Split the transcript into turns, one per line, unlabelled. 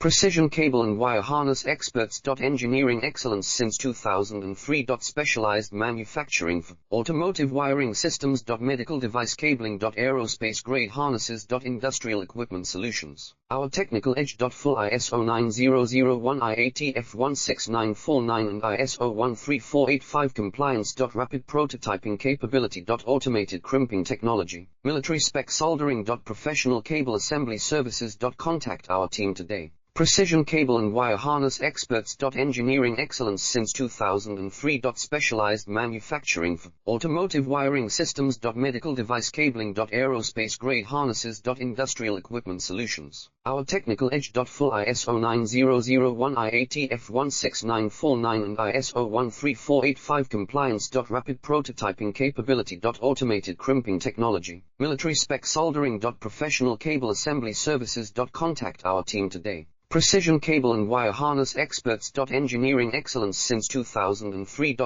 Precision cable and wire harness experts. Engineering excellence since 2003. Specialized manufacturing for automotive wiring systems. Medical device cabling. Aerospace grade harnesses. Industrial equipment solutions. Our technical edge. Full ISO 9001 IATF 16949 and ISO 13485 compliance. Rapid prototyping capability. Automated crimping technology. Military spec soldering. Professional cable assembly services. Contact our team today. Precision cable and wire harness experts. Engineering excellence since 2003. Specialized manufacturing for automotive wiring systems. Medical device cabling. Aerospace grade harnesses. Industrial equipment solutions. Our technical edge. Full ISO 9001 IATF 16949 and ISO 13485 compliance. Rapid prototyping capability. Automated crimping technology. Military spec soldering. Professional cable assembly services. Contact our team today. Precision cable and wire harness experts. Engineering excellence since 2003.